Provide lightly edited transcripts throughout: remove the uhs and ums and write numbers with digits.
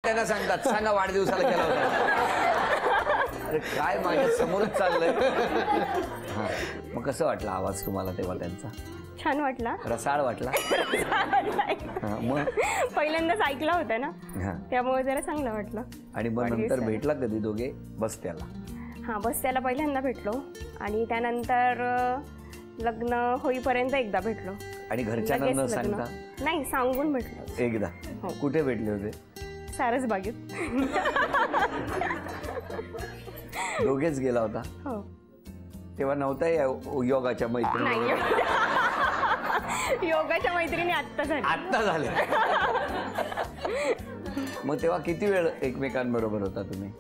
त्यांना सांगतात सांगा वाढदिवसाला केला होता. अरे काय माझ्या समोरच चाललंय. मग कसं वाटलं आवाज तुम्हाला तेव्हा त्यांचा? छान वाटला. रसाळ वाटला? मग पहिल्यांदाच ऐकला होता ना त्यामुळे जरा चांगलं वाटलं. आणि मग नंतर भेटला कधी दोघे? बस त्याला? हां बस त्याला पहिल्यांदा भेटलो आणि त्यानंतर लग्न होईपर्यंत एकदा भेटलो. आणि घरच्यांना न सांगता? नाही सांगून भेटलो एकदा. कुठे भेटले होते? सारसबागेत. दोघेच गेला होता? हो. तेव्हा नव्हता योगाच्या मैत्रिणी? योगाच्या मैत्रिणी आत्ता झाल्या. आत्ता झाल्या. मग तेव्हा किती वेळ एकमेकांबरोबर होता तुम्ही?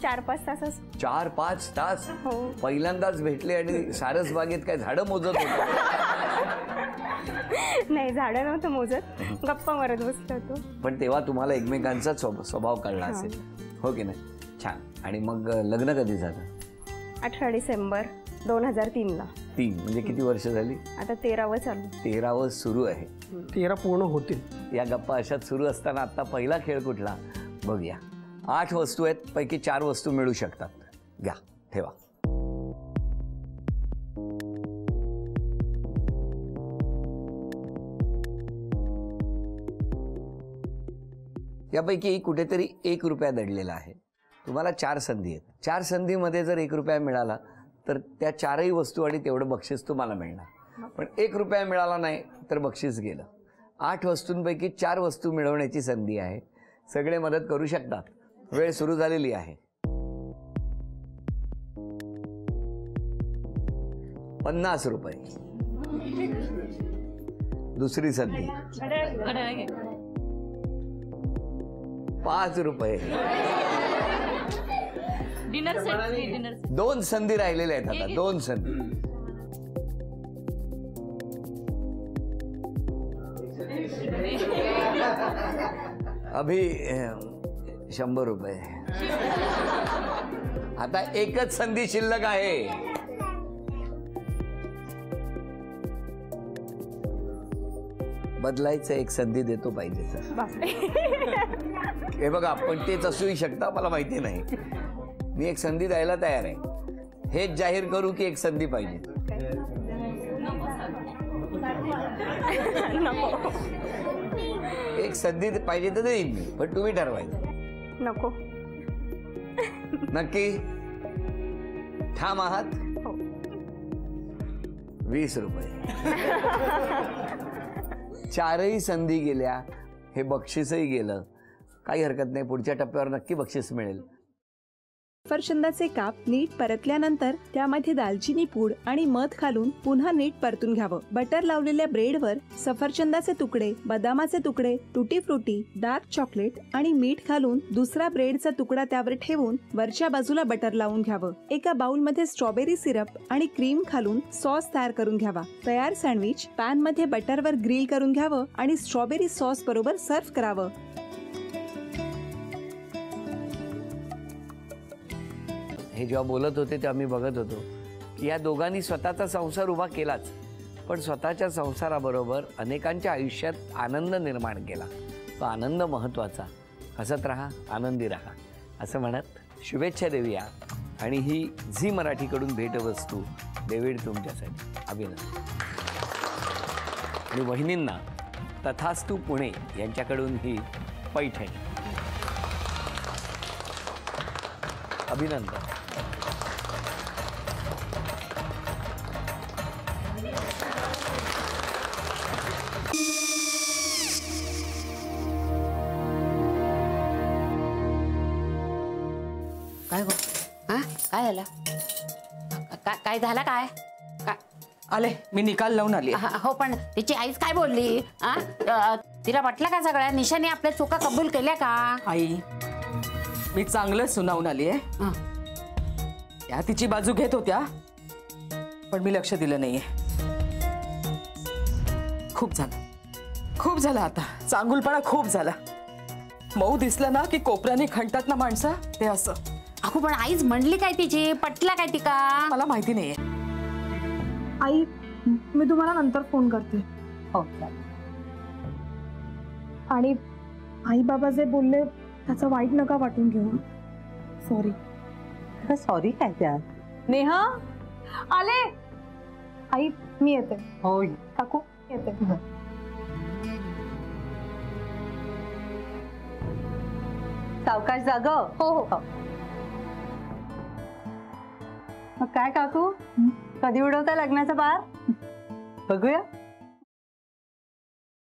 4-5 तास. 4-5 तास? हो. पहिल्यांदाच भेटले आणि सारसबागेत काय झाडं मोजत होते? नाही झाडं नव्हतं मोजत, गप्पा मारत बसलो होतो. पण तेव्हा तुम्हाला एकमेकांचा स्वभाव कळला असेल, हो की नाही? छान. आणि मग लग्न कधी झालं? 18 डिसेंबर 2003ला. 3 म्हणजे किती वर्ष झाली आता? 13वं चालू. 13वं सुरू आहे. 13 पूर्ण होतील. या गप्पा अशाच सुरू असताना आता पहिला खेळ कुठला बघूया. 8 वस्तू आहेत, पैकी 4 वस्तू मिळू शकतात. घ्या, ठेवा. यापैकी कुठेतरी 1 रुपया दडलेला आहे. तुम्हाला 4 संधी आहेत. 4 संधीमध्ये जर 1 रुपया मिळाला तर त्या 4ही वस्तू आणि तेवढं बक्षीस तुम्हाला मिळणार. पण 1 रुपया मिळाला नाही तर बक्षीस गेलं. 8 वस्तूंपैकी 4 वस्तू मिळवण्याची संधी आहे. सगळे मदत करू शकतात. वेळ सुरू झालेली आहे. 50 रुपये. दुसरी संधी 5 रुपये. Dinner set. 2 संधी राहिलेल्या आहेत आता. 2 संधी. अभि 100 रुपये. आता एकच संधी शिल्लक आहे. बदलायचं, एक संधी देतो पाहिजे सर. हे बघा, पण तेच असूही शकता, मला माहिती नाही. मी एक संधी द्यायला तयार आहे. हेच जाहीर करू की एक संधी पाहिजे? एक संधी पाहिजे तर देईन मी, पण तुम्ही ठरवायचं. नको. नक्की ठाम आहात? 20 रुपये. 4ही संधी गेल्या. हे बक्षीसही गेलं. काही हरकत नाही, पुढच्या टप्प्यावर नक्की बक्षीस मिळेल. सफरचंदाचे काप नीट परतल्यानंतर त्यामध्ये दालचिनी पूड आणि मध घालून पुन्हा नीट परतून घ्यावं. बटर लावलेल्या ब्रेडवर सफरचंदाचे तुकडे, बदामाचे तुकडे, टुटी फ्रुटी, डार्क चॉकलेट आणि मीठ घालून दुसरा ब्रेडचा तुकडा त्यावर ठेवून वरच्या बाजूला बटर लावून घ्यावं. एका बाउलमध्ये स्ट्रॉबेरी सिरप आणि क्रीम घालून सॉस तयार करून घ्यावा. तयार सँडविच पॅन मध्ये बटरवर ग्रिल करून घ्यावं आणि स्ट्रॉबेरी सॉस बरोबर सर्व्ह करावं. हे जेव्हा बोलत होते तेव्हा मी बघत होतो की या दोघांनी स्वतःचा संसार उभा केलाच, पण स्वतःच्या संसाराबरोबर अनेकांच्या आयुष्यात आनंद निर्माण केला. तो आनंद महत्त्वाचा. हसत राहा, आनंदी राहा असं म्हणत शुभेच्छा देऊया. आणि ही झी मराठीकडून भेटवस्तू डेव्हिड तुमच्यासाठी. अभिनंदन. आणि वहिनींना तथास्तू पुणे यांच्याकडून ही पैठणी. अभिनंदन. काय गो? हा काय झालं? काय झालं? काय आले मी निकाल लावून आली. हो, पण तिची आईच काय बोलली? तिला वाटलं का सगळ्या निशाने आपल्या चुका कबूल केल्या का? आई मी चांगलं सुनावून आली आहे. त्या तिची बाजू घेत होत्या, पण मी लक्ष दिलं नाहीये. खूप झालं आता. चांगुलपणा खूप झाला. मऊ दिसलं ना की कोपऱ्याने खणतात ना माणसं, ते असं. अगो पण आईच म्हणली काय तिची? पटला काय ती का? मला माहिती नाहीये. आई मी तुम्हाला नंतर फोन करते. हो. आणि आई बाबा जे बोलले त्याचं वाईट नका वाटून घेऊ. सॉरी. सॉरी काय त्या? नेहा आले. आई मी येते. होय काकू येते. सावकाश जाग. हो हो. मग काय काकू, कधी उडवता लग्नाचा बार? बघूया.